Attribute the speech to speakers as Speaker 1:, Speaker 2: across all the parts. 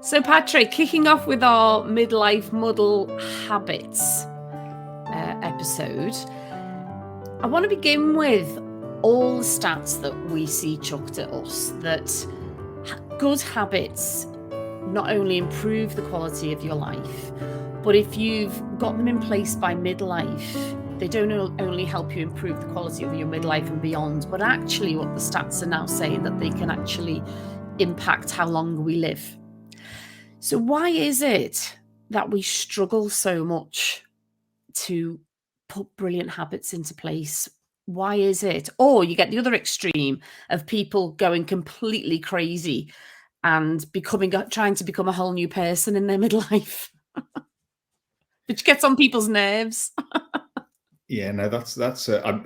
Speaker 1: So, Patrick, kicking off with our midlife muddle habits episode, I want to begin with all the stats that we see chucked at us that good habits not only improve the quality of your life, but if you've got them in place by midlife, they don't only help you improve the quality of your midlife and beyond, but actually what the stats are now saying that they can actually impact how long we live. So why is it that we struggle so much to put brilliant habits into place? Why is it? Or you get the other extreme of people going completely crazy and trying to become a whole new person in their midlife, which gets on people's nerves.
Speaker 2: Yeah, no, that's a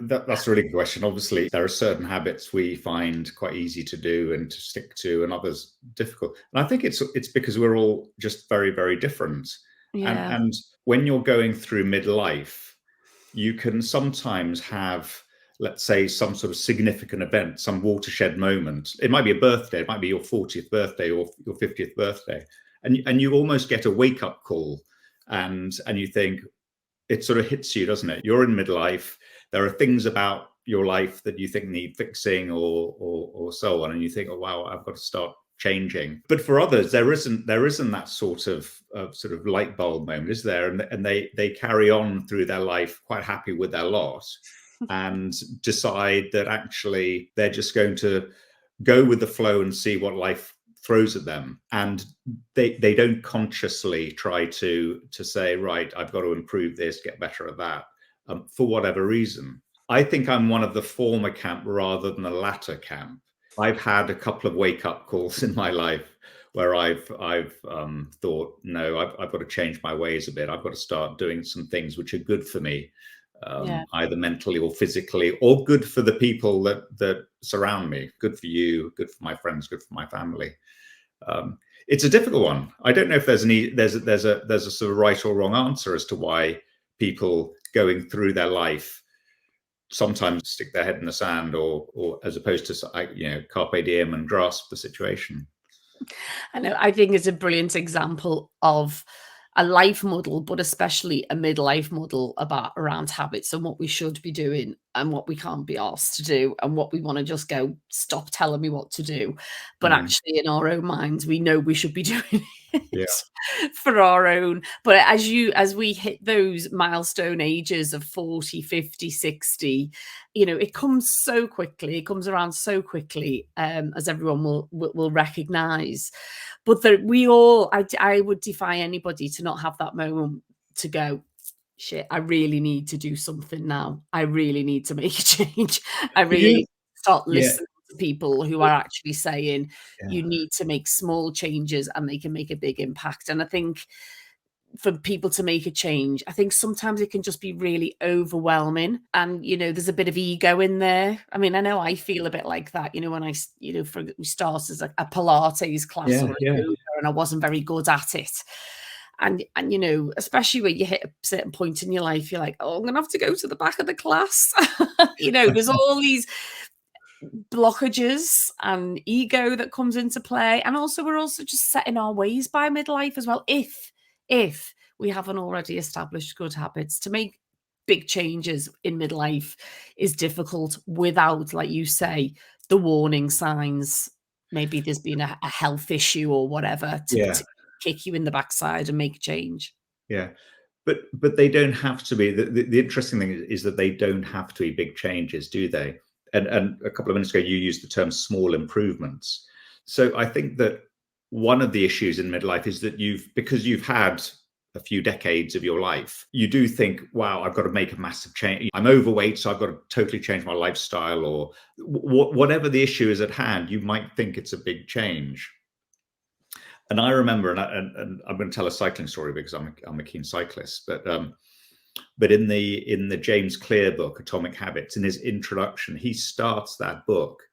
Speaker 2: really good question. Obviously, there are certain habits we find quite easy to do and to stick to, and others difficult. And I think it's because we're all just very, very different.
Speaker 1: Yeah.
Speaker 2: And when you're going through midlife, you can sometimes have, let's say, some sort of significant event, some watershed moment. It might be a birthday, it might be your 40th birthday or your 50th birthday, and you almost get a wake up call, and you think, it sort of hits you, doesn't it? You're in midlife. There are things about your life that you think need fixing or so on, and you think, oh wow, I've got to start changing. But for others, there isn't that sort of light bulb moment, is there? And they carry on through their life quite happy with their lot, and decide that actually they're just going to go with the flow and see what life throws at them, and they don't consciously try to say, right, I've got to improve this, get better at that, for whatever reason. I think I'm one of the former camp rather than the latter camp. I've had a couple of wake-up calls in my life where I've thought, no, I've got to change my ways a bit. I've got to start doing some things which are good for me, either mentally or physically, or good for the people that surround me, good for you, good for my friends, good for my family. It's a difficult one. I don't know if there's a sort of right or wrong answer as to why people going through their life sometimes stick their head in the sand, or as opposed to carpe diem and grasp the situation.
Speaker 1: I know. I think it's a brilliant example of a life model, but especially a midlife model around habits and what we should be doing and what we can't be asked to do and what we want to just go, stop telling me what to do. But actually in our own minds, we know we should be doing it for our own. But as we hit those milestone ages of 40, 50, 60, it comes so quickly. It comes around so quickly, as everyone will recognize. But I would defy anybody to not have that moment to go, shit, I really need to do something now. I really need to make a change. I really need to start listening to people who are actually saying you need to make small changes and they can make a big impact. And I think for people to make a change, I think sometimes it can just be really overwhelming, and there's a bit of ego in there. I mean, I know I feel a bit like that, when we started as a Pilates class or a yoga, and I wasn't very good at it. And especially when you hit a certain point in your life, you're like, oh, I'm gonna have to go to the back of the class. There's all these blockages and ego that comes into play, and also we're also just set in our ways by midlife as well. If we haven't already established good habits, to make big changes in midlife is difficult without, like you say, the warning signs. Maybe there's been a health issue or whatever to kick you in the backside and make a change.
Speaker 2: Yeah. But they don't have to be. The interesting thing is that they don't have to be big changes, do they? And a couple of minutes ago, you used the term small improvements. So I think that one of the issues in midlife is that because you've had a few decades of your life, you do think, wow, I've got to make a massive change. I'm overweight, so I've got to totally change my lifestyle, or whatever the issue is at hand, you might think it's a big change. And I remember, and I'm going to tell a cycling story because I'm a keen cyclist, but in the James Clear book, Atomic Habits, in his introduction, he starts that book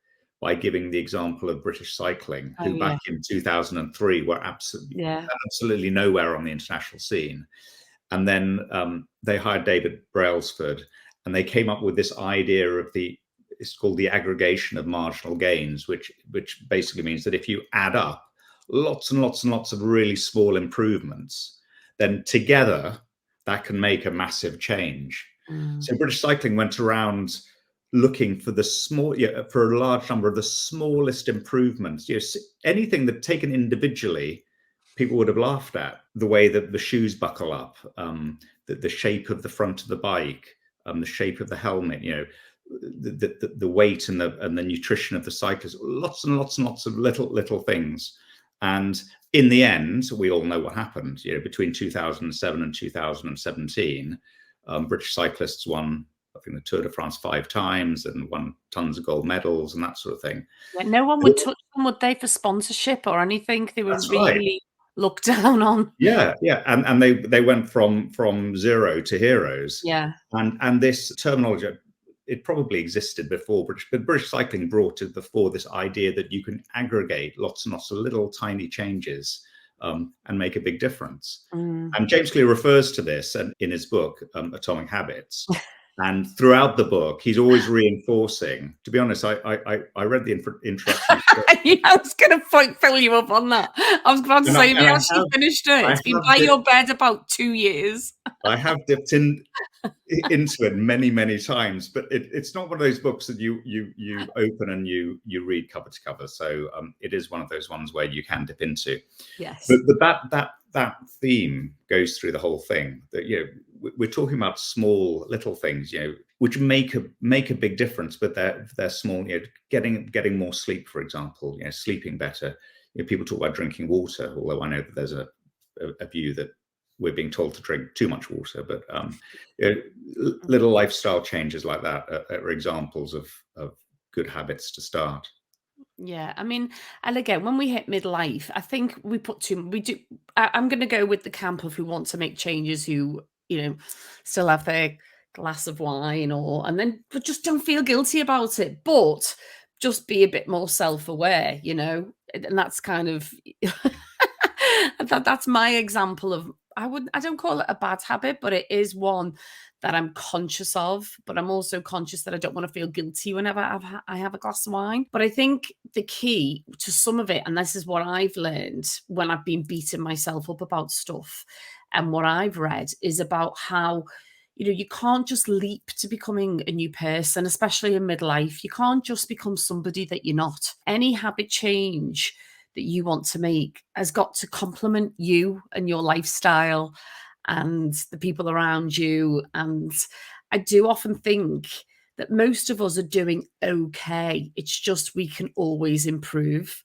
Speaker 2: by giving the example of British cycling, who back in 2003 were absolutely nowhere on the international scene. And then they hired David Brailsford, and they came up with this idea of it's called the aggregation of marginal gains, which basically means that if you add up lots and lots and lots of really small improvements, then together that can make a massive change.
Speaker 1: Mm.
Speaker 2: So British Cycling went around looking for the small, for a large number of the smallest improvements. Anything that taken individually, people would have laughed at. The way that the shoes buckle up, the shape of the front of the bike, the shape of the helmet, the weight and the nutrition of the cyclist. Lots and lots and lots of little things. And in the end, we all know what happened. Between 2007 and 2017, British cyclists won, I think, the Tour de France 5 times and won tons of gold medals and that sort of thing.
Speaker 1: Yeah, no one would touch them, would they, for sponsorship or anything? They were
Speaker 2: That's right.
Speaker 1: really looked down on.
Speaker 2: Yeah, and they went from zero to heroes.
Speaker 1: Yeah.
Speaker 2: And this terminology, it probably existed before but British Cycling brought to the fore this idea that you can aggregate lots and lots of little tiny changes and make a big difference.
Speaker 1: Mm.
Speaker 2: And James Clear refers to this in his book, Atomic Habits. And throughout the book, he's always reinforcing. To be honest, I read the introduction.
Speaker 1: Yeah, I was going to fill you up on that. I was about to say, have you actually finished it? It's been by your bed about 2 years.
Speaker 2: I have dipped into it many, many times, but it's not one of those books that you open and you read cover to cover. So it is one of those ones where you can dip into.
Speaker 1: Yes.
Speaker 2: But that theme goes through the whole thing. That we're talking about small little things, which make a big difference, but they're small. Getting more sleep, for example, sleeping better. People talk about drinking water, although I know that there's a view that we're being told to drink too much water. But little lifestyle changes like that are examples of good habits to start.
Speaker 1: Yeah, I mean, and again, when we hit midlife, I think we do. I'm going to go with the camp of who want to make changes, who still have their glass of wine, but just don't feel guilty about it. But just be a bit more self-aware, and that's kind of that's my example of. I don't call it a bad habit, but it is one that I'm conscious of, but I'm also conscious that I don't want to feel guilty whenever I have a glass of wine. But I think the key to some of it, and this is what I've learned when I've been beating myself up about stuff, and what I've read is about how, you can't just leap to becoming a new person, especially in midlife. You can't just become somebody that you're not. Any habit change that you want to make has got to complement you and your lifestyle and the people around you. And I do often think that most of us are doing okay. It's just we can always improve.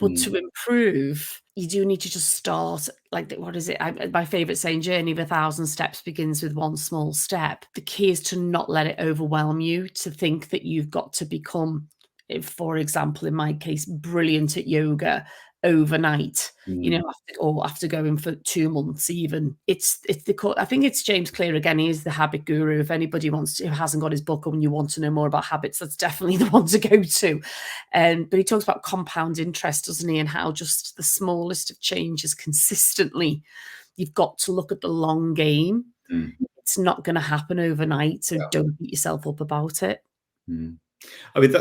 Speaker 1: But to improve, you do need to just start. Like, what is it? My favorite saying, journey of 1,000 steps begins with one small step. The key is to not let it overwhelm you, to think that you've got to become, for example, in my case, brilliant at yoga overnight, after going for 2 months even. I think it's James Clear again. He is the habit guru. If anybody who hasn't got his book and you want to know more about habits, that's definitely the one to go to. But he talks about compound interest, doesn't he? And how just the smallest of changes consistently, you've got to look at the long game. It's not going to happen overnight. So don't beat yourself up about it.
Speaker 2: I mean,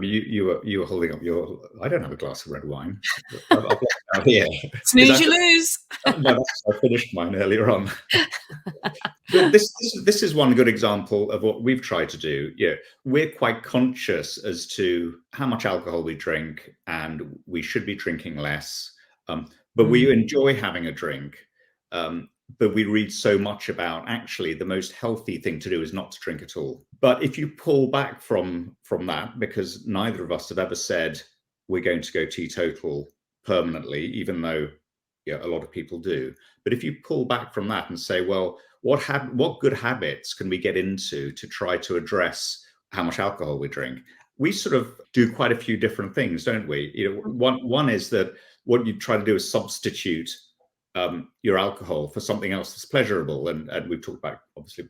Speaker 2: you were holding up your. I don't have a glass of red wine. I've here.
Speaker 1: Snooze, you lose.
Speaker 2: No, I finished mine earlier on. This is one good example of what we've tried to do. We're quite conscious as to how much alcohol we drink, and we should be drinking less. But we enjoy having a drink. But we read so much about actually the most healthy thing to do is not to drink at all. But if you pull back from that, because neither of us have ever said we're going to go teetotal permanently, even though a lot of people do. But if you pull back from that and say, well, what good habits can we get into to try to address how much alcohol we drink? We sort of do quite a few different things, don't we? One is that what you try to do is substitute your alcohol for something else that's pleasurable, and we've talked about, obviously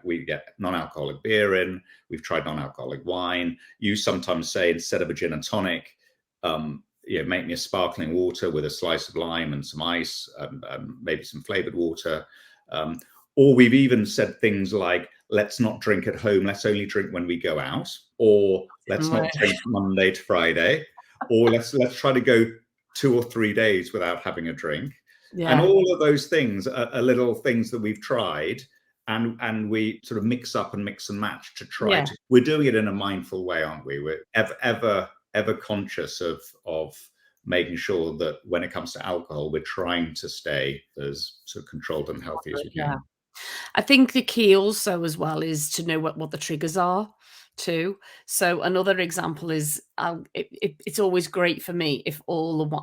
Speaker 2: we get non-alcoholic beer in, we've tried non-alcoholic wine. You sometimes say, instead of a gin and tonic, make me a sparkling water with a slice of lime and some ice, maybe some flavored water, or we've even said things like, let's not drink at home, let's only drink when we go out, or let's not drink Monday to Friday, or let's try to go 2 or 3 days without having a drink. And
Speaker 1: Yeah.
Speaker 2: all of those things are little things that we've tried, and we sort of mix up and mix and match to try
Speaker 1: Yeah.
Speaker 2: to. We're doing it in a mindful way, aren't we? We're ever conscious of making sure that when it comes to alcohol, we're trying to stay as sort of controlled and healthy as we
Speaker 1: Yeah.
Speaker 2: can.
Speaker 1: I think the key also as well is to know what the triggers are too. So another example is it's always great for me if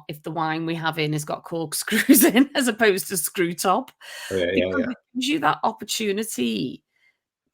Speaker 1: if the wine we have in has got corkscrews in as opposed to screw top,
Speaker 2: Oh, yeah, yeah,
Speaker 1: because
Speaker 2: yeah.
Speaker 1: it gives you that opportunity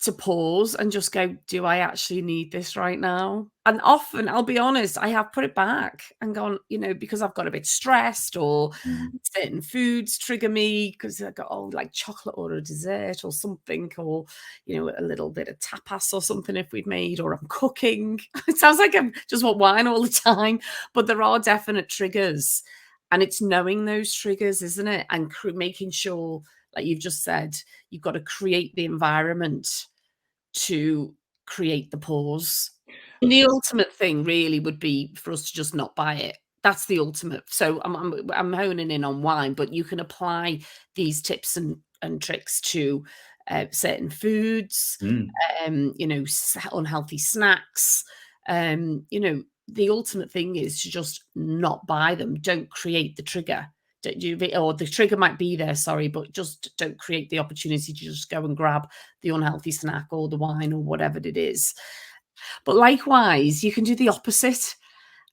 Speaker 1: to pause and just go, "Do I actually need this right now?" And often, I'll be honest, I have put it back and gone, because I've got a bit stressed or
Speaker 2: Mm.
Speaker 1: certain foods trigger me because I got, like chocolate or a dessert or something, or, a little bit of tapas or something if we've made, or I'm cooking. It sounds like I just want wine all the time, but there are definite triggers. And it's knowing those triggers, isn't it? And making sure, like you've just said, you've got to create the environment to create the pause. And the ultimate thing really would be for us to just not buy it. That's the ultimate. So I'm honing in on wine, but you can apply these tips and tricks to certain foods,
Speaker 2: Mm.
Speaker 1: unhealthy snacks. The ultimate thing is to just not buy them. Don't create the trigger. Don't do or the trigger might be there, sorry, but just don't create the opportunity to just go and grab the unhealthy snack or the wine or whatever it is. But likewise, you can do the opposite.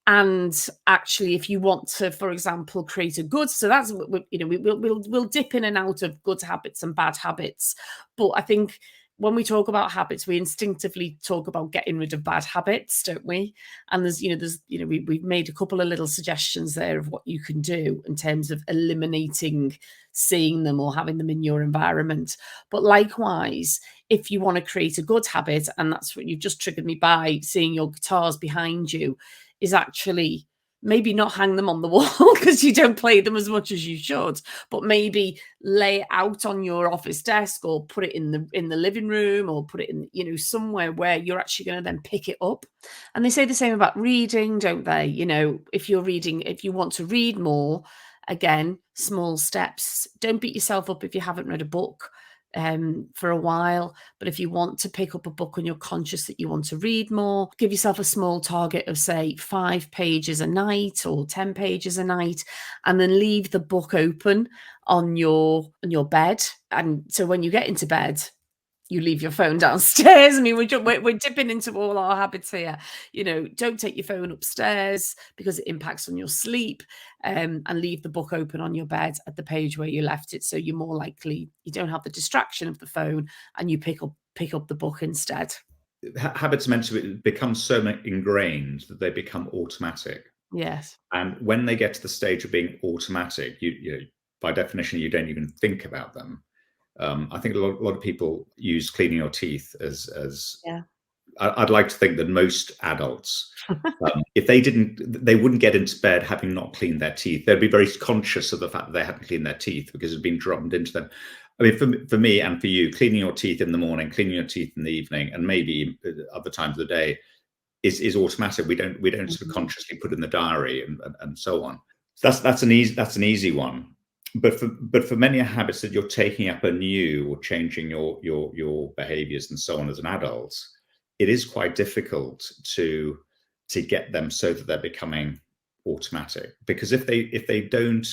Speaker 1: And actually, if you want to, for example, create a good, so that's what we'll dip in and out of good habits and bad habits. But I think when we talk about habits, we instinctively talk about getting rid of bad habits, don't we? And we've made a couple of little suggestions there of what you can do in terms of eliminating seeing them or having them in your environment. But likewise, if you want to create a good habit, and that's what you've just triggered me by seeing your guitars behind you, is actually maybe not hang them on the wall because you don't play them as much as you should, but maybe lay it out on your office desk or put it in the living room or put it in, somewhere where you're actually going to then pick it up. And they say the same about reading, don't they? If you want to read more, again, small steps. Don't beat yourself up if you haven't read a book for a while. But if you want to pick up a book and you're conscious that you want to read more, give yourself a small target of, say, 5 pages a night or 10 pages a night, and then leave the book open on your bed. And so when you get into bed, you leave your phone downstairs. I mean, we're dipping into all our habits here. Don't take your phone upstairs because it impacts on your sleep, and leave the book open on your bed at the page where you left it. So you're more likely, you don't have the distraction of the phone and you pick up the book instead.
Speaker 2: Habits are meant to become so ingrained that they become automatic.
Speaker 1: Yes.
Speaker 2: And when they get to the stage of being automatic, by definition, you don't even think about them. I think a lot of people use cleaning your teeth as
Speaker 1: Yeah.
Speaker 2: I'd like to think that most adults, if they wouldn't get into bed having not cleaned their teeth. They'd be very conscious of the fact that they hadn't cleaned their teeth because it's been drummed into them. I mean, for me and for you, cleaning your teeth in the morning, cleaning your teeth in the evening, and maybe other times of the day is automatic. We don't sort of
Speaker 1: Mhm.
Speaker 2: consciously put in the diary and so on. So that's an easy one. But for many habits that you're taking up anew or changing your behaviors and so on as an adult, it is quite difficult to get them so that they're becoming automatic. Because if they don't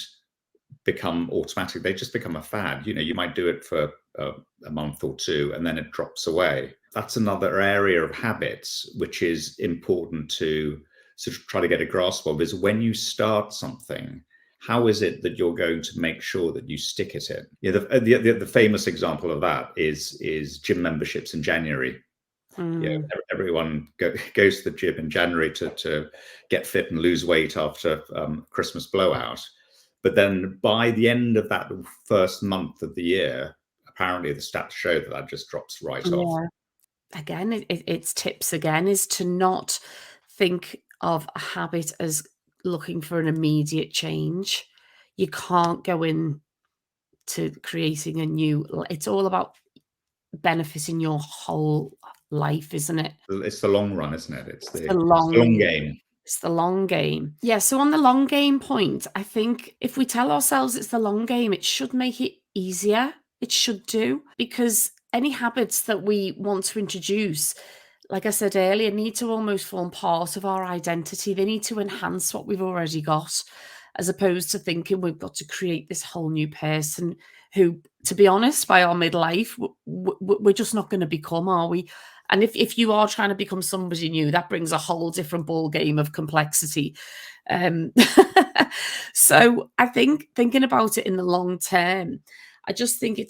Speaker 2: become automatic, they just become a fad. You might do it for a month or two and then it drops away. That's another area of habits which is important to sort of try to get a grasp of, is when you start something, how is it that you're going to make sure that you stick at it? The famous example of that is gym memberships in January.
Speaker 1: Mm.
Speaker 2: Everyone goes to the gym in January to get fit and lose weight after Christmas blowout. But then by the end of that first month of the year, apparently the stats show that just drops right off.
Speaker 1: Yeah. Again, it's tips again, is to not think of a habit as looking for an immediate change. You can't go in to creating a new it's all about benefiting your whole life, isn't it?
Speaker 2: It's the long run, isn't it? It's
Speaker 1: It's
Speaker 2: the
Speaker 1: the
Speaker 2: it's the long
Speaker 1: long
Speaker 2: game.
Speaker 1: It's the long game. Yeah, so on the long game point, I think if we tell ourselves it's the long game, it should make it easier. It should do, because any habits that we want to introduce, like I said earlier, need to almost form part of our identity. They need to enhance what we've already got, as opposed to thinking we've got to create this whole new person who, to be honest, by our midlife, we're just not going to become, are we? And if you are trying to become somebody new, that brings a whole different ball game of complexity. Um, so I think thinking about it in the long term, I just think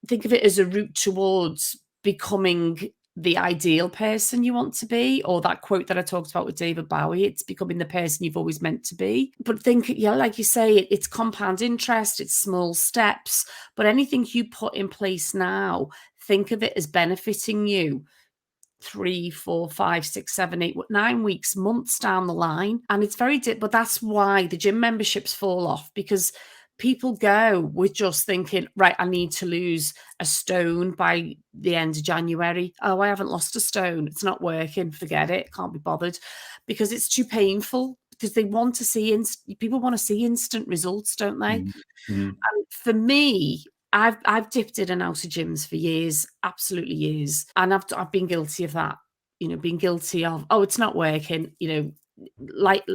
Speaker 1: think of it as a route towards becoming the ideal person you want to be, or that quote that I talked about with David Bowie, it's becoming the person you've always meant to be. But think, yeah, like you say, it's compound interest, it's small steps, but anything you put in place now, think of it as benefiting you 3, 4, 5, 6, 7, 8, 9 weeks, months down the line. And it's but that's why the gym memberships fall off, because people go with just thinking, right, I need to lose a stone by the end of January. Oh, I haven't lost a stone. It's not working. Forget it. Can't be bothered, because it's too painful, because they want to see, people want to see instant results, don't they?
Speaker 2: Mm.
Speaker 1: And for me, I've dipped in and out of gyms for years, absolutely years, and I've been guilty of that. Being guilty of, oh, it's not working. Like,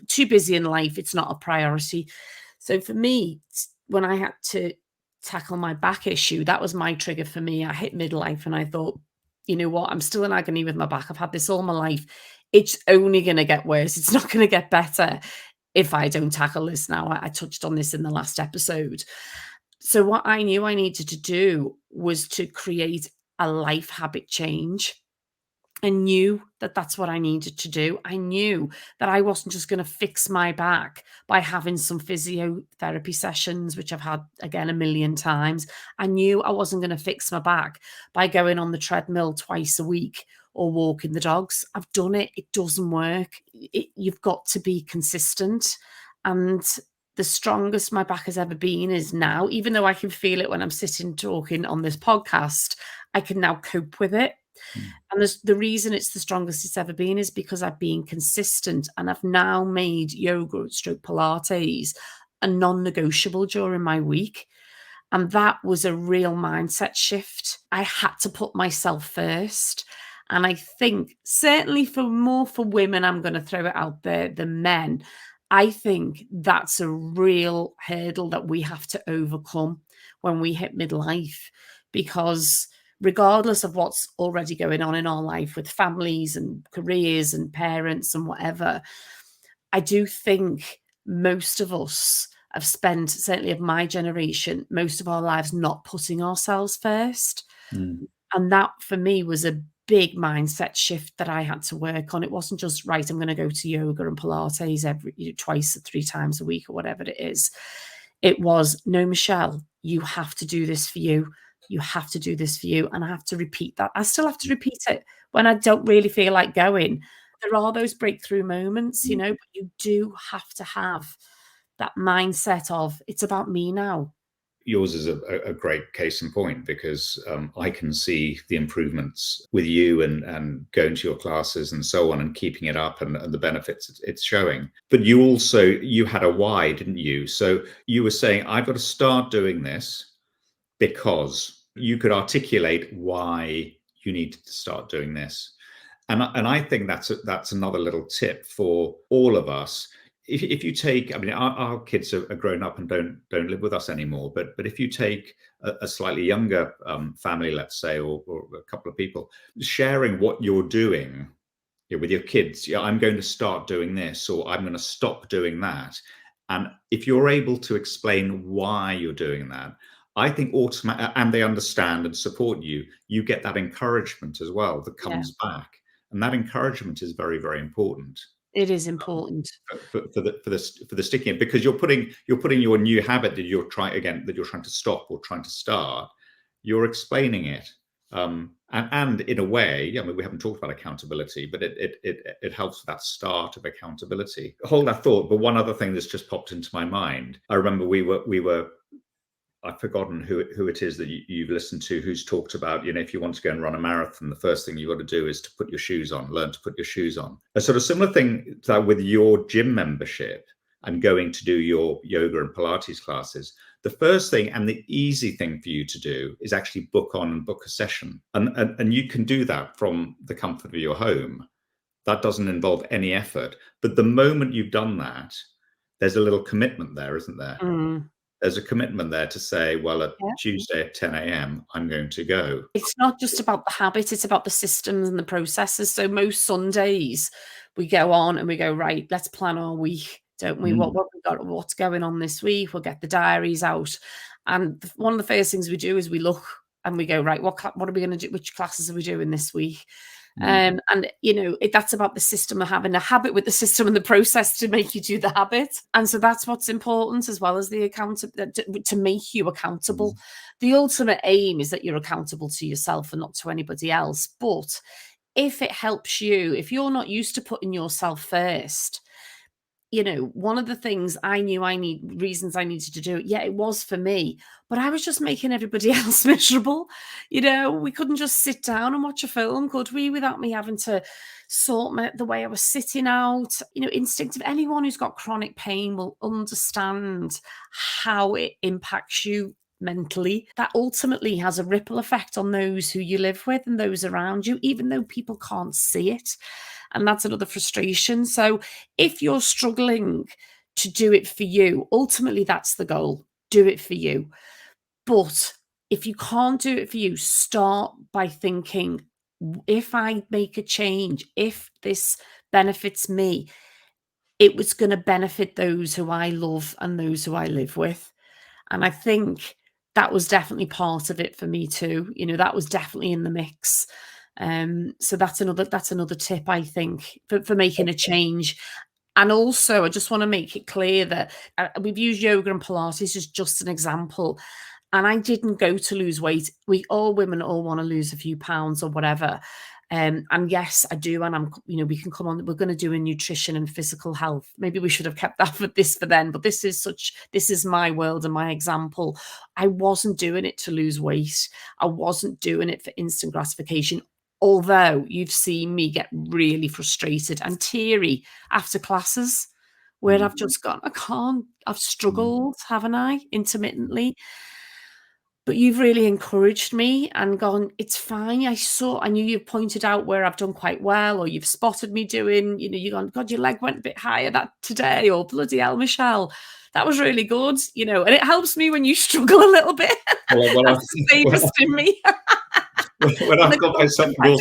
Speaker 1: too busy in life, it's not a priority. So for me, when I had to tackle my back issue, that was my trigger for me. I hit midlife and I thought, you know what? I'm still in agony with my back. I've had this all my life. It's only going to get worse. It's not going to get better if I don't tackle this now. I touched on this in the last episode. So what I knew I needed to do was to create a life habit change. I knew that that's what I needed to do. I knew that I wasn't just going to fix my back by having some physiotherapy sessions, which I've had again a million times. I knew I wasn't going to fix my back by going on the treadmill twice a week or walking the dogs. I've done it. It doesn't work. You've got to be consistent. And the strongest my back has ever been is now, even though I can feel it when I'm sitting talking on this podcast, I can now cope with it. And the reason it's the strongest it's ever been is because I've been consistent, and I've now made yoga stroke Pilates a non-negotiable during my week. And that was a real mindset shift. I had to put myself first. And I think certainly for women, I'm going to throw it out there, than men, I think that's a real hurdle that we have to overcome when we hit midlife, because regardless of what's already going on in our life with families and careers and parents and whatever, I do think most of us have spent, certainly of my generation, most of our lives not putting ourselves first. And that for me was a big mindset shift that I had to work on. It wasn't just, right, I'm going to go to yoga and Pilates twice or 3 times a week or whatever it is. It was, no, Michelle, you have to do this for you. You have to do this for you. And I have to repeat that. I still have to repeat it when I don't really feel like going. There are those breakthrough moments, but you do have to have that mindset of, it's about me now.
Speaker 2: Yours is a great case in point, because I can see the improvements with you and going to your classes and so on, and keeping it up, and the benefits it's showing. But you had a why, didn't you? So you were saying, I've got to start doing this because you could articulate why you needed to start doing this. And I think that's another little tip for all of us. If you take, I mean, our kids are grown up and don't live with us anymore. But if you take a slightly younger family, let's say, or a couple of people, sharing what you're doing with your kids, I'm going to start doing this, or I'm going to stop doing that. And if you're able to explain why you're doing that, I think and they understand and support you, you get that encouragement as well that comes back. And that encouragement is very, very important.
Speaker 1: It is important
Speaker 2: for the sticking it, because you're putting your new habit that you're trying to stop or trying to start. You're explaining it, and in a way, I mean, we haven't talked about accountability, but it helps with that start of accountability. Hold that thought. But one other thing that's just popped into my mind. I remember we were I've forgotten who it is that you've listened to who's talked about, if you want to go and run a marathon, the first thing you've got to do is to put your shoes on, learn to put your shoes on. A sort of similar thing to that with your gym membership and going to do your yoga and Pilates classes. The first thing and the easy thing for you to do is actually book a session. And you can do that from the comfort of your home. That doesn't involve any effort. But the moment you've done that, there's a little commitment there, isn't there?
Speaker 1: Mm.
Speaker 2: There's a commitment there to say, well, at
Speaker 1: Yeah.
Speaker 2: Tuesday at 10 a.m., I'm going to go.
Speaker 1: It's not just about the habit, it's about the systems and the processes. So most Sundays we go on and we go, right, let's plan our week, don't we? What we got, what's going on this week? We'll get the diaries out. And one of the first things we do is we look and we go, right, what are we going to do? Which classes are we doing this week? And that's about the system of having a habit with the system and the process to make you do the habit. And so that's what's important, as well as the to make you accountable. The ultimate aim is that you're accountable to yourself and not to anybody else. But if it helps you, if you're not used to putting yourself first, one of the things reasons I needed to do it. Yeah, it was for me, but I was just making everybody else miserable. We couldn't just sit down and watch a film, could we, without me having to sort the way I was sitting out. Instinctive. Anyone who's got chronic pain will understand how it impacts you mentally. That ultimately has a ripple effect on those who you live with and those around you, even though people can't see it. And that's another frustration. So if you're struggling to do it for you, ultimately that's the goal. Do it for you. But if you can't do it for you, start by thinking, if I make a change, if this benefits me, it was going to benefit those who I love and those who I live with. And I think that was definitely part of it for me too. That was definitely in the mix. So that's another tip, I think, for making a change. And also, I just want to make it clear that we've used yoga and Pilates as just an example. And I didn't go to lose weight. Women all want to lose a few pounds or whatever. And yes, I do. And we can come on. We're going to do a nutrition and physical health. Maybe we should have kept that for then. But this is my world and my example. I wasn't doing it to lose weight. I wasn't doing it for instant gratification. Although you've seen me get really frustrated and teary after classes where I've just gone, I've struggled, haven't I, intermittently? But you've really encouraged me and gone, it's fine. I knew you pointed out where I've done quite well, or you've spotted me doing, you've gone, God, your leg went a bit higher that today, or bloody hell, Michelle, that was really good, and it helps me when you struggle a little bit. That's the sadist in me.
Speaker 2: When I've got myself in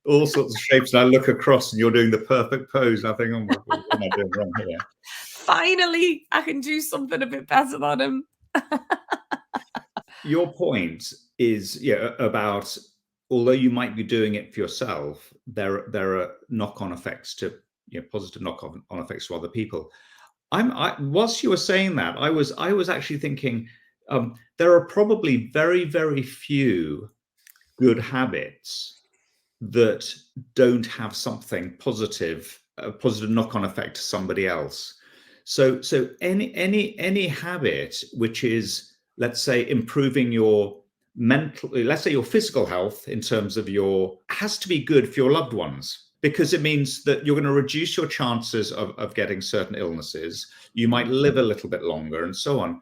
Speaker 2: all sorts of shapes, and I look across and you're doing the perfect pose, and I think, oh, what am I doing wrong here?
Speaker 1: Finally, I can do something a bit better than him.
Speaker 2: Your point is about, although you might be doing it for yourself, there are knock-on effects to positive knock-on effects to other people. Whilst you were saying that, I was actually thinking there are probably very, very few good habits that don't have something positive, a positive knock-on effect to somebody else. So any habit which is, let's say, improving your let's say your physical health in terms of has to be good for your loved ones, because it means that you're going to reduce your chances of getting certain illnesses. You might live a little bit longer and so on.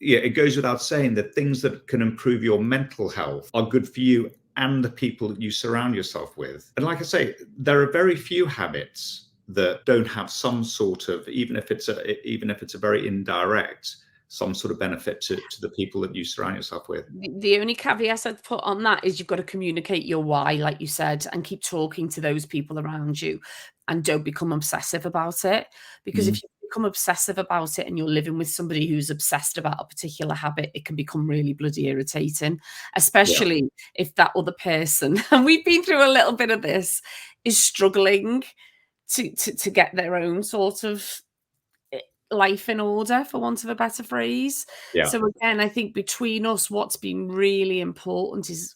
Speaker 2: It goes without saying that things that can improve your mental health are good for you and the people that you surround yourself with. And like I say, there are very few habits that don't have some sort of, even if it's a very indirect, some sort of benefit to the people that you surround yourself with.
Speaker 1: The only caveat I'd put on that is you've got to communicate your why, like you said, and keep talking to those people around you, and don't become obsessive about it. Because if you become obsessive about it and you're living with somebody who's obsessed about a particular habit, it can become really bloody irritating, especially if that other person, and we've been through a little bit of this, is struggling to get their own sort of life in order, for want of a better phrase. So again, I think between us, what's been really important is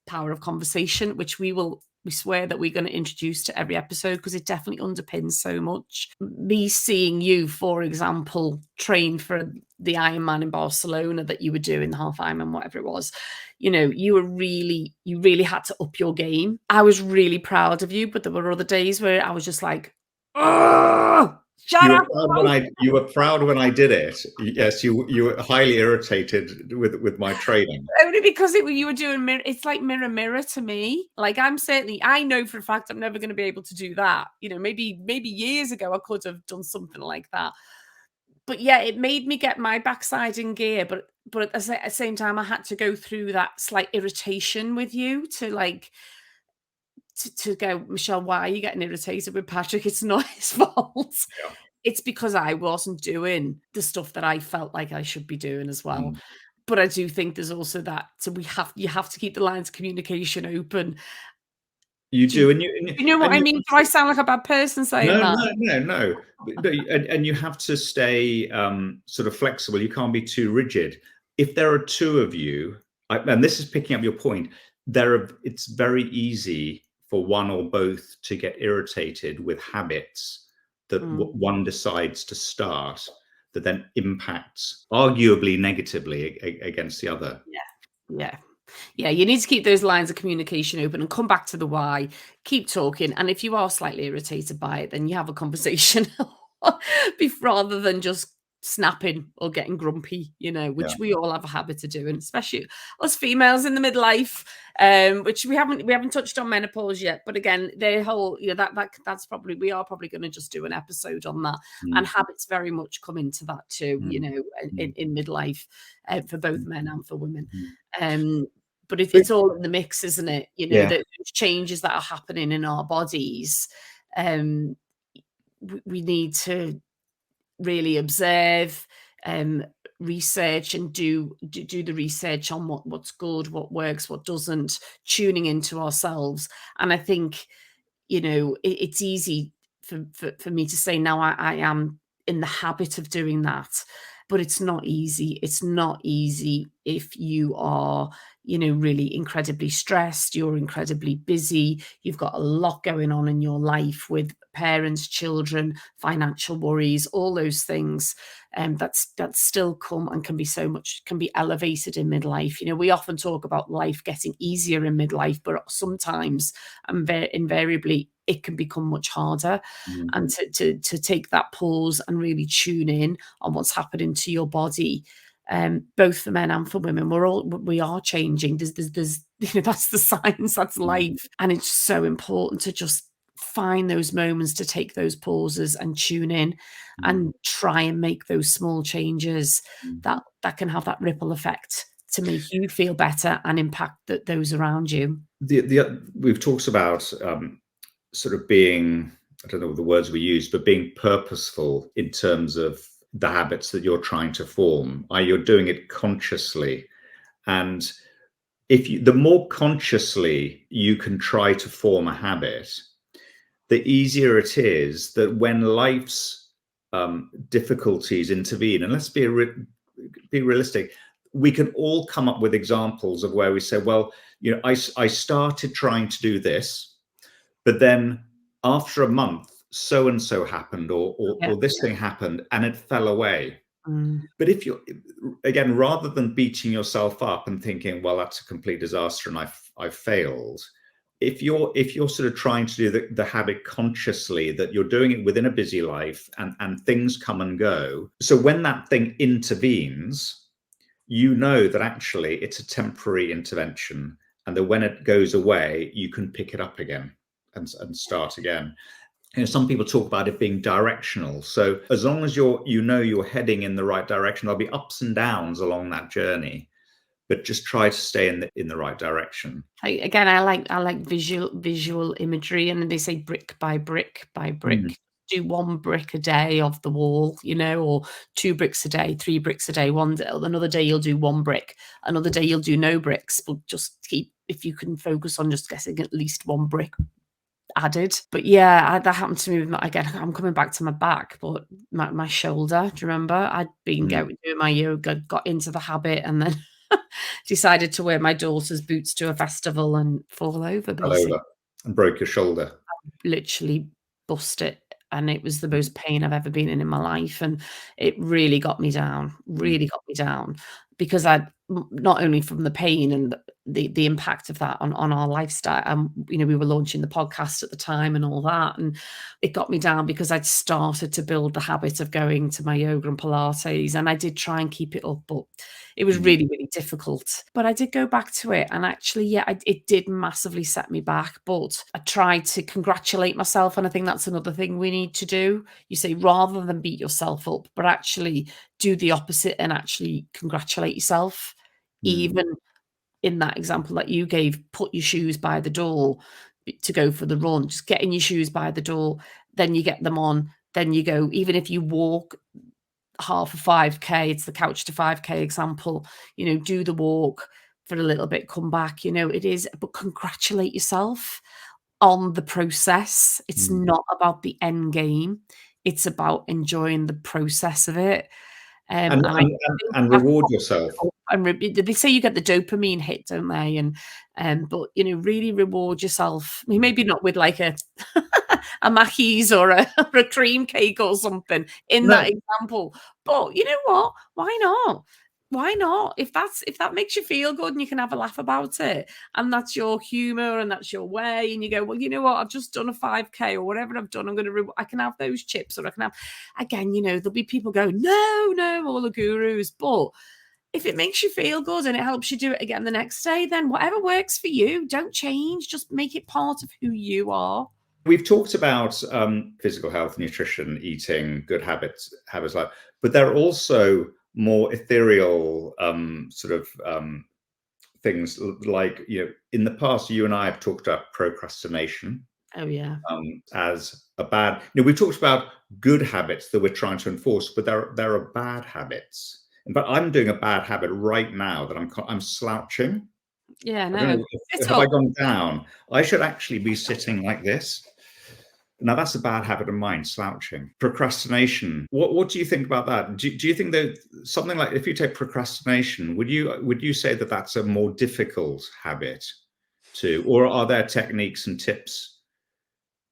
Speaker 1: power of conversation, which we will we swear that we're going to introduce to every episode, because it definitely underpins so much. Me seeing you, for example, train for the Ironman in Barcelona that you were doing, the half Ironman, whatever it was, you know, you really had to up your game. I was really proud of you, but there were other days where I was just like, oh, shut up.
Speaker 2: You were proud when I did it. Yes, you were highly irritated with my training.
Speaker 1: Only because you were doing it's like mirror to me. Like, I know for a fact I'm never going to be able to do that. You know, maybe years ago I could have done something like that. But yeah, it made me get my backside in gear. But at the same time, I had to go through that slight irritation with you to like to go, Michelle, why are you getting irritated with Patrick? It's not his fault.
Speaker 2: Yeah.
Speaker 1: It's because I wasn't doing the stuff that I felt like I should be doing as well.
Speaker 2: Mm.
Speaker 1: But I do think there's also that. So you have to keep the lines of communication open.
Speaker 2: You do, and
Speaker 1: You know what I mean? Do I sound like a bad person saying that?
Speaker 2: No. And you have to stay sort of flexible. You can't be too rigid. If there are two of you, and this is picking up your point, it's very easy for one or both to get irritated with habits that one decides to start that then impacts arguably negatively against the other.
Speaker 1: Yeah, you need to keep those lines of communication open and come back to the why, keep talking. And if you are slightly irritated by it, then you have a conversation rather than just snapping or getting grumpy, you know, which we all have a habit of doing, especially us females in the midlife, which we haven't touched on menopause yet. But again, the whole, you know, that's probably, we are probably going to just do an episode on that. And habits very much come into that too, you know, in midlife, for both men and for women. But it's all in the mix, isn't it? You know, those changes that are happening in our bodies, we need to really observe, research, and do the research on what's good, what works, what doesn't, tuning into ourselves. And I think, you know, it's easy for me to say now I am in the habit of doing that, but it's not easy. It's not easy if you are, you know, really incredibly stressed, you're incredibly busy, you've got a lot going on in your life with parents, children, financial worries, all those things that still come and can be elevated in midlife. You know, we often talk about life getting easier in midlife, but sometimes and invariably it can become much harder. And to take that pause and really tune in on what's happening to your body, both for men and for women, we are changing. There's you know, that's the science, that's life. And it's so important to just find those moments to take those pauses and tune in and try and make those small changes that can have that ripple effect to make you feel better and impact those around you.
Speaker 2: We've talked about sort of being, I don't know the words we use, but being purposeful in terms of the habits that you're trying to form. You're doing it consciously. And the more consciously you can try to form a habit, the easier it is that when life's difficulties intervene, and let's be realistic, we can all come up with examples of where we say, well, you know, I started trying to do this, but then after a month, so and so happened, or this thing happened, and it fell away. But if you're, again, rather than beating yourself up and thinking, well, that's a complete disaster and I've failed, if you're sort of trying to do the habit consciously, that you're doing it within a busy life and things come and go. So when that thing intervenes, you know that actually it's a temporary intervention, and that when it goes away, you can pick it up again and start again. You know, some people talk about it being directional. So as long as you're heading in the right direction, there'll be ups and downs along that journey, but just try to stay in the right direction.
Speaker 1: I like visual imagery, and they say brick by brick by brick. Do one brick a day of the wall, you know, or 2 bricks a day, 3 bricks a day. Another day you'll do 1 brick, another day you'll do no bricks. But just if you can focus on just getting at least 1 brick added. But yeah, that happened to me with again, I'm coming back to my back, but my shoulder. Do you remember? I'd been doing my yoga, got into the habit, and then decided to wear my daughter's boots to a festival and fall over, basically.
Speaker 2: And broke your shoulder.
Speaker 1: Literally bust it, and it was the most pain I've ever been in my life, and it really got me down, because not only from the pain and the impact of that on our lifestyle, we were launching the podcast at the time and all that, and it got me down because I'd started to build the habit of going to my yoga and Pilates, and I did try and keep it up, but it was
Speaker 2: Mm,
Speaker 1: really, really difficult. But I did go back to it, and actually, yeah, it did massively set me back. But I tried to congratulate myself, and I think that's another thing we need to do. You say, rather than beat yourself up, but actually do the opposite and actually congratulate yourself.
Speaker 2: mm,
Speaker 1: Even in that example that you gave, put your shoes by the door to go for the run. Just getting your shoes by the door, then you get them on, then you go. Even if you walk half a 5K, it's the couch to 5K example, do the walk for a little bit, come back, it is, but congratulate yourself on the process. It's
Speaker 2: mm.
Speaker 1: not about the end game. It's about enjoying the process of it.
Speaker 2: And,
Speaker 1: And I
Speaker 2: and, and,
Speaker 1: think
Speaker 2: and
Speaker 1: that's
Speaker 2: reward
Speaker 1: what
Speaker 2: yourself.
Speaker 1: they say you get the dopamine hit, don't they? But really reward yourself. I mean, maybe not with like a a Mackey's or a, or a cream cake or something in
Speaker 2: No,
Speaker 1: that example. But you know what? Why not? Why not? If that makes you feel good and you can have a laugh about it, and that's your humor and that's your way, and you go, well, you know what? I've just done a 5K or whatever I've done. I can have those chips, or I can have again. There'll be people go, no, no, all the gurus, but if it makes you feel good and it helps you do it again the next day, then whatever works for you, don't change. Just make it part of who you are.
Speaker 2: we've talked about physical health, nutrition, eating, good habits like, but there are also more ethereal sort of things like, in the past, you and I have talked about procrastination
Speaker 1: Oh, yeah.
Speaker 2: as a bad. We've talked about good habits that we're trying to enforce, but there are bad habits. In fact, I'm doing a bad habit right now that I'm slouching.
Speaker 1: Yeah,
Speaker 2: I don't
Speaker 1: no.
Speaker 2: know,
Speaker 1: Sit
Speaker 2: have I
Speaker 1: up.
Speaker 2: gone down? I should actually be sitting like this. Now that's a bad habit of mine, slouching. Procrastination. What do you think about that? Do you think that something like, if you take procrastination, would you say that that's a more difficult habit to, or are there techniques and tips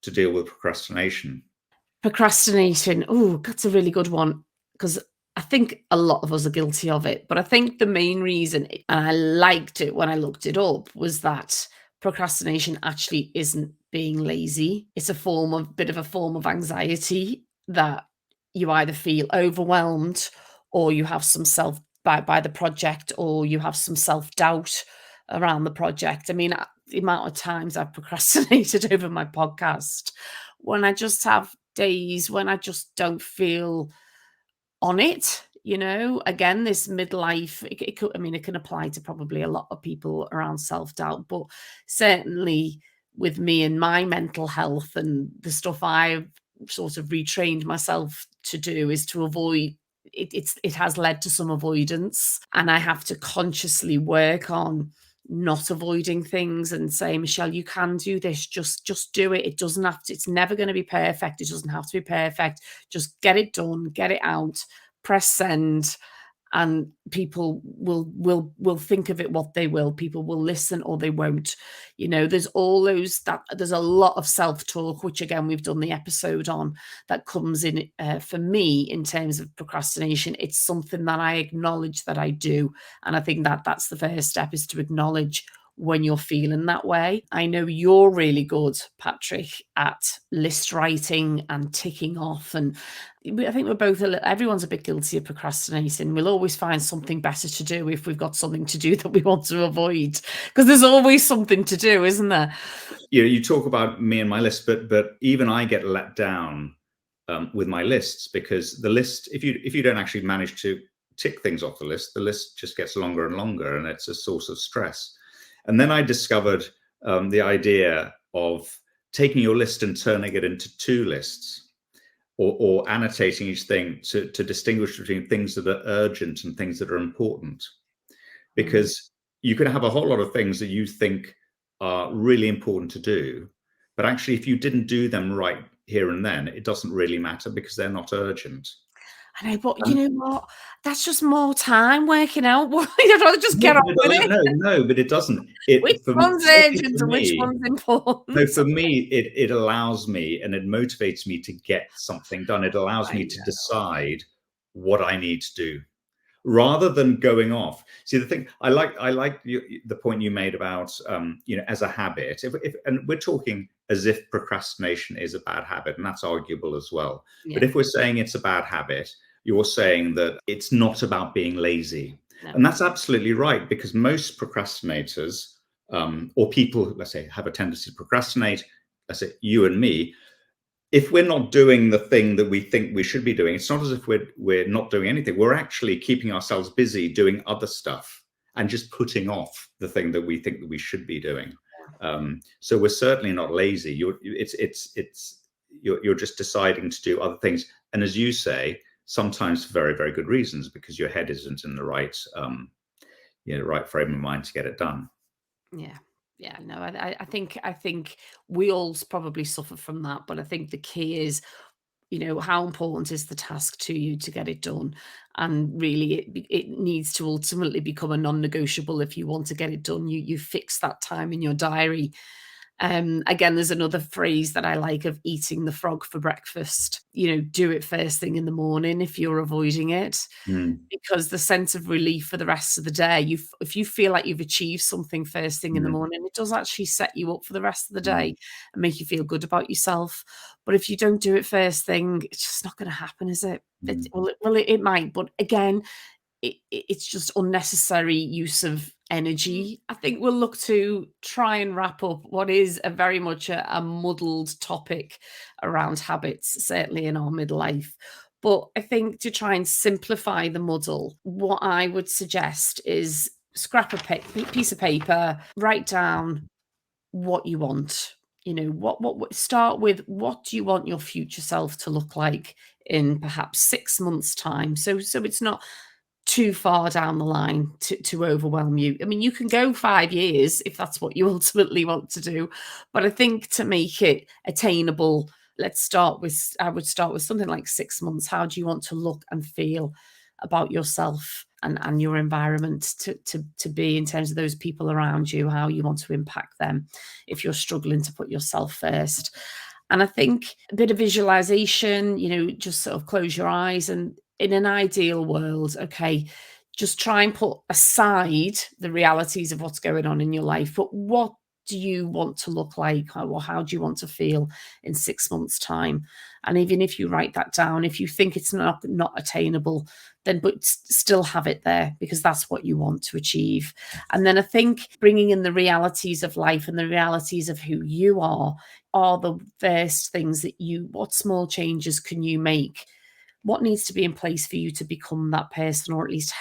Speaker 2: to deal with procrastination?
Speaker 1: Procrastinating. Oh, that's a really good one, because I think a lot of us are guilty of it. But I think the main reason, and I liked it when I looked it up, was that procrastination actually isn't being lazy. It's bit of a form of anxiety that you either feel overwhelmed, or you have some by the project, or you have some self-doubt around the project. I mean, the amount of times I've procrastinated over my podcast, when I just have days when I just don't feel on it. Again, this midlife, it can apply to probably a lot of people around self-doubt, but certainly with me and my mental health and the stuff I've sort of retrained myself to do is to avoid it has led to some avoidance, and I have to consciously work on not avoiding things and say, Michelle, you can do this. Just do it. It doesn't have to, it's never going to be perfect. It doesn't have to be perfect. Just get it done, get it out, press send, and people will think of it what they will. People will listen or they won't. There's all those that there's a lot of self-talk, which again we've done the episode on, that comes in for me in terms of procrastination. It's something that I acknowledge that I do, and I think that that's the first step, is to acknowledge when you're feeling that way. I know you're really good, Patrick, at list writing and ticking off, and I think we're both everyone's a bit guilty of procrastinating. We'll always find something better to do if we've got something to do that we want to avoid, because there's always something to do, isn't there?
Speaker 2: You talk about me and my list, but even I get let down with my lists, because the list, if you don't actually manage to tick things off the list just gets longer and longer, and it's a source of stress. And then I discovered the idea of taking your list and turning it into two lists, or annotating each thing to distinguish between things that are urgent and things that are important.
Speaker 1: Mm.
Speaker 2: Because you can have a whole lot of things that you think are really important to do, but actually, if you didn't do them right here and then, it doesn't really matter because they're not urgent.
Speaker 1: I know, but you
Speaker 2: And
Speaker 1: know what? That's just more time working out what you'd rather just
Speaker 2: No,
Speaker 1: get on
Speaker 2: but
Speaker 1: with
Speaker 2: no,
Speaker 1: it.
Speaker 2: no, no, but it doesn't.
Speaker 1: Which one's
Speaker 2: Certainly
Speaker 1: urgent
Speaker 2: for
Speaker 1: and which
Speaker 2: me,
Speaker 1: one's
Speaker 2: no,
Speaker 1: important?
Speaker 2: for me, it allows me and it motivates me to get something done. It allows
Speaker 1: I
Speaker 2: me to
Speaker 1: know.
Speaker 2: decide what I need to do rather than going off. See, the thing I like the point you made about as a habit. If and we're talking as if procrastination is a bad habit, and that's arguable as well. But
Speaker 1: Yeah,
Speaker 2: if we're saying it's a bad habit, you're saying that it's not about being lazy,
Speaker 1: no.
Speaker 2: and that's absolutely right because most procrastinators or people, let's say, have a tendency to procrastinate. Let's say you and me, if we're not doing the thing that we think we should be doing, it's not as if we're not doing anything. We're actually keeping ourselves busy doing other stuff and just putting off the thing that we think that we should be doing. So we're certainly not lazy. You're just deciding to do other things, and as you say, sometimes for very very good reasons because your head isn't in the right frame of mind to get it done.
Speaker 1: Yeah. Yeah, no, I think we all probably suffer from that, but I think the key is, how important is the task to you to get it done? And really, it needs to ultimately become a non-negotiable if you want to get it done. You fix that time in your diary. Again, there's another phrase that I like of eating the frog for breakfast. Do it first thing in the morning if you're avoiding it,
Speaker 2: Mm,
Speaker 1: because the sense of relief for the rest of the day, if you feel like you've achieved something first thing in the
Speaker 2: mm,
Speaker 1: morning, it does actually set you up for the rest of the
Speaker 2: mm,
Speaker 1: day and make you feel good about yourself. But if you don't do it first thing, it's just not going to happen, is it?
Speaker 2: mm,
Speaker 1: It might, but again, it's just unnecessary use of energy. I think we'll look to try and wrap up what is a very much a muddled topic around habits, certainly in our midlife. But I think to try and simplify the muddle, what I would suggest is scrap a piece of paper, write down what you want. Start with what do you want your future self to look like in perhaps 6 months' time. So it's not too far down the line to overwhelm you. I mean, you can go 5 years if that's what you ultimately want to do, but I think to make it attainable, I would start with something like 6 months. How do you want to look and feel about yourself and your environment to be in terms of those people around you, how you want to impact them if you're struggling to put yourself first. And I think a bit of visualization, just sort of close your eyes and in an ideal world, okay, just try and put aside the realities of what's going on in your life. But what do you want to look like, or how do you want to feel in 6 months' time? And even if you write that down, if you think it's not attainable, then but still have it there because that's what you want to achieve. And then I think bringing in the realities of life and the realities of who you are the first things what small changes can you make? What needs to be in place for you to become that person, or at least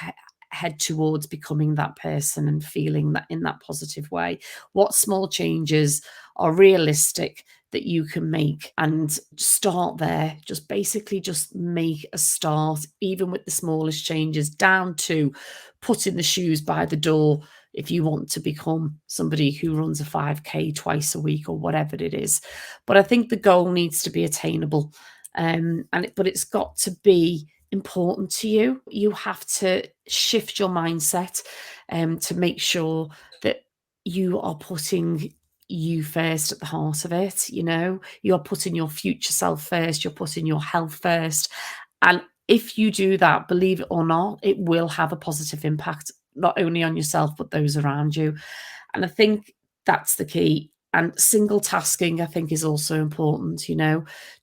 Speaker 1: head towards becoming that person and feeling that in that positive way? What small changes are realistic that you can make and start there? Just basically just make a start, even with the smallest changes, down to putting the shoes by the door if you want to become somebody who runs a 5K twice a week or whatever it is. But I think the goal needs to be attainable. But it's got to be important to you. You have to shift your mindset to make sure that you are putting you first at the heart of it. You're putting your future self first, you're putting your health first. And if you do that, believe it or not, it will have a positive impact, not only on yourself, but those around you. And I think that's the key. And single tasking, I think, is also important.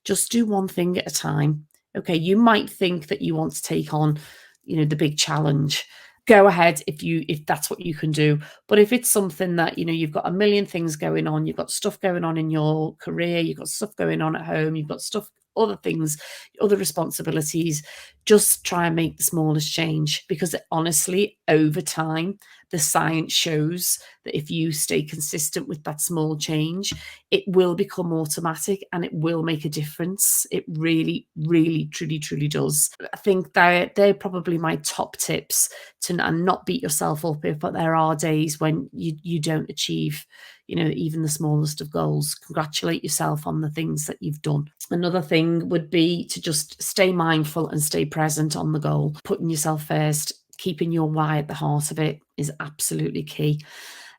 Speaker 1: Just do one thing at a time. Okay, you might think that you want to take on, the big challenge. Go ahead if that's what you can do. But if it's something that, you've got a million things going on, you've got stuff going on in your career, you've got stuff going on at home, you've got stuff, other things, other responsibilities, just try and make the smallest change because honestly, over time, the science shows that if you stay consistent with that small change, it will become automatic and it will make a difference. It really, really, truly, truly does. I think they're probably my top tips and not beat yourself up if, but there are days when you don't achieve even the smallest of goals. Congratulate yourself on the things that you've done. Another thing would be to just stay mindful and stay present on the goal, putting yourself first, keeping your why at the heart of it is absolutely key.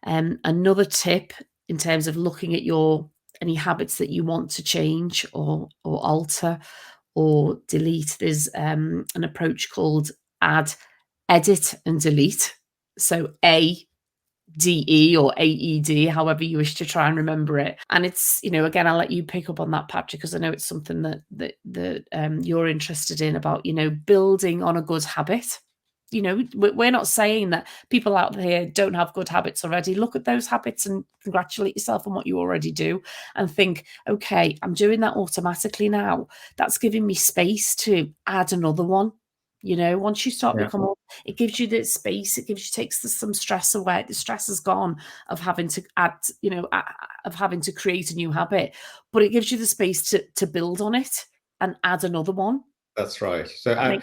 Speaker 1: Another tip in terms of looking at any habits that you want to change or alter or delete, there's an approach called edit and delete. So ADE or AED, however you wish to try and remember it. And it's, again, I'll let you pick up on that, Patrick, because I know it's something that you're interested in about, building on a good habit. We're not saying that people out there don't have good habits already. Look at those habits and congratulate yourself on what you already do and think, okay, I'm doing that automatically now. That's giving me space to add another one. Once you start becoming, it gives you the space, takes some stress away. The stress is gone of having to add, of having to create a new habit, but it gives you the space to build on it and add another one.
Speaker 2: That's right. So,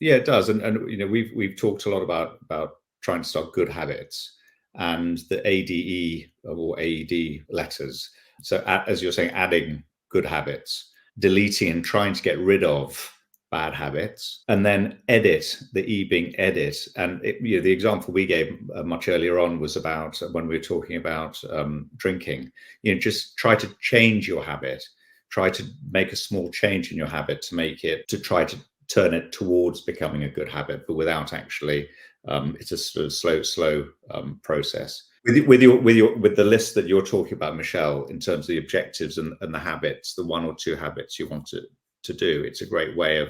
Speaker 2: yeah, it does. And we've talked a lot about trying to start good habits and the ADE or AED letters. So, as you're saying, adding good habits, deleting and trying to get rid of bad habits, and then edit, the E being edit. And the example we gave much earlier on was about when we were talking about drinking. Just try to change your habit. Try to make a small change in your habit to try to turn it towards becoming a good habit, but without actually, it's a sort of slow process. With the list that you're talking about, Michelle, in terms of the objectives and the habits, the 1 or 2 habits you want to do, it's a great way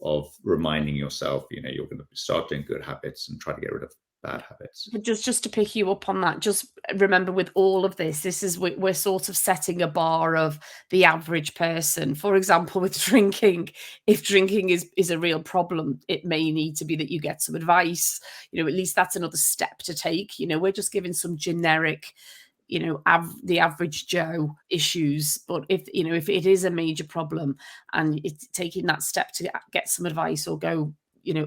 Speaker 2: of reminding yourself, you're going to start doing good habits and try to get rid of bad habits.
Speaker 1: But just to pick you up on that, just remember with all of this is we're sort of setting a bar of the average person. For example, with drinking, if drinking is a real problem, it may need to be that you get some advice. At least that's another step to take. We're just giving some generic, the average Joe issues. But if it is a major problem and it's taking that step to get some advice or go,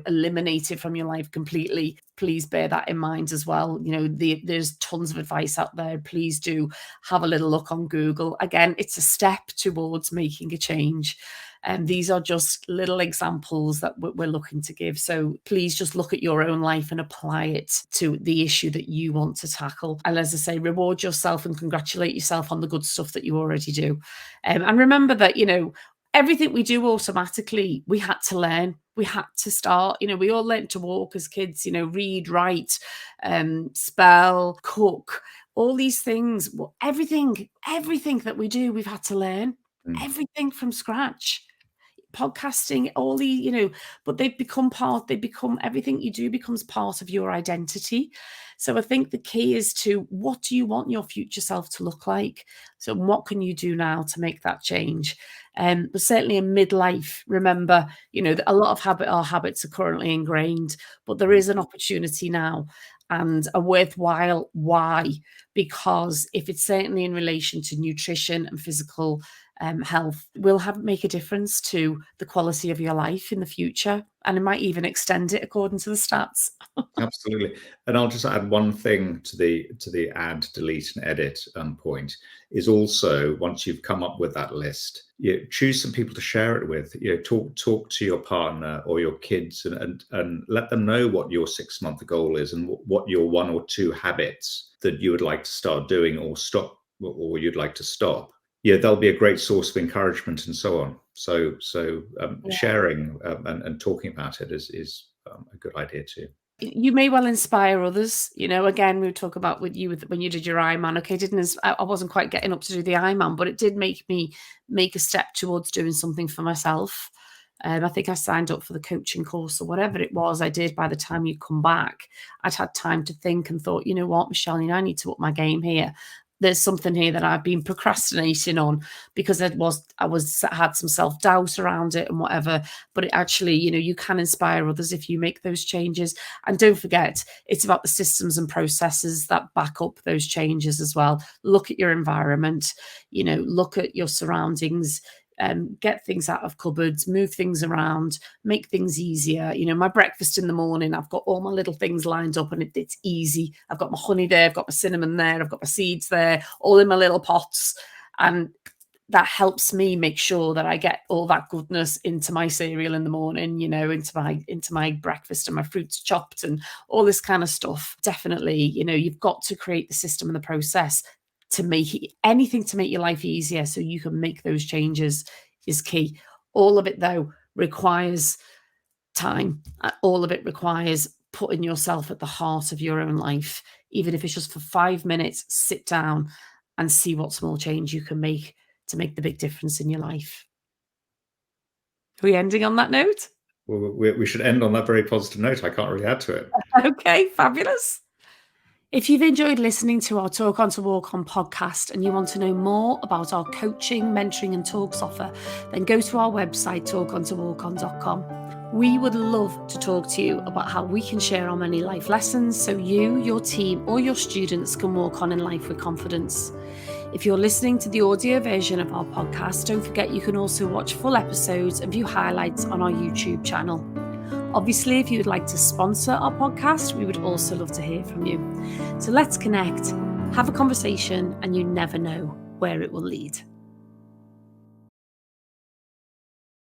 Speaker 1: eliminate it from your life completely, please bear that in mind as well. There's tons of advice out there. Please do have a little look on Google. Again, it's a step towards making a change. And these are just little examples that we're looking to give. So please just look at your own life and apply it to the issue that you want to tackle. And as I say, reward yourself and congratulate yourself on the good stuff that you already do. And remember that, everything we do automatically, we had to learn. We had to start. We all learned to walk as kids, read, write, spell, cook, all these things. Everything that we do, we've had to learn. Everything from scratch. Podcasting, all the, but everything you do becomes part of your identity. So I think the key is to, what do you want your future self to look like? So what can you do now to make that change? But certainly in midlife, remember, that a lot of our habits are currently ingrained, but there is an opportunity now and a worthwhile why, because if it's certainly in relation to nutrition and physical health, will make a difference to the quality of your life in the future, and it might even extend it according to the stats.
Speaker 2: Absolutely. And I'll just add one thing to the add, delete, and edit point is also, once you've come up with that list, choose some people to share it with. Talk to your partner or your kids and let them know what your 6-month goal is and what your 1 or 2 habits that you would like to start doing or stop, or you'd like to stop. They'll be a great source of encouragement and so on. So sharing and talking about it is a good idea too.
Speaker 1: You may well inspire others. Again, we talk about with you when you did your Ironman. Okay, I wasn't quite getting up to do the Ironman, but it did make me make a step towards doing something for myself. I think I signed up for the coaching course or whatever it was I did. By the time you come back, I'd had time to think and thought, you know what, Michelle, I need to up my game here. There's something here that I've been procrastinating on because had some self-doubt around it and whatever. But it actually, you can inspire others if you make those changes. And don't forget, it's about the systems and processes that back up those changes as well. Look at your environment, look at your surroundings. get things out of cupboards, move things around, make things easier. You know, my breakfast in the morning, I've got all my little things lined up and it's easy. I've got my honey there, I've got my cinnamon there, I've got my seeds there, all in my little pots. And that helps me make sure that I get all that goodness into my cereal in the morning, you know, into my breakfast, and my fruits chopped and all this kind of stuff. Definitely, you know, you've got to create the system and the process to make anything to make your life easier so you can make those changes is key. All of it, though, requires time. All of it requires putting yourself at the heart of your own life. Even if it's just for 5 minutes, sit down and see what small change you can make to make the big difference in your life. Are we ending on that note?
Speaker 2: Well, we should end on that very positive note. I can't really add to it.
Speaker 1: Okay, fabulous. If you've enjoyed listening to our Talk On to Walk On podcast and you want to know more about our coaching, mentoring and talks offer, then go to our website, talkontowalkon.com. We would love to talk to you about how we can share our many life lessons so you, your team or your students can walk on in life with confidence. If you're listening to the audio version of our podcast, don't forget you can also watch full episodes and view highlights on our YouTube channel. Obviously, if you would like to sponsor our podcast, we would also love to hear from you. So let's connect, have a conversation, and you never know where it will lead.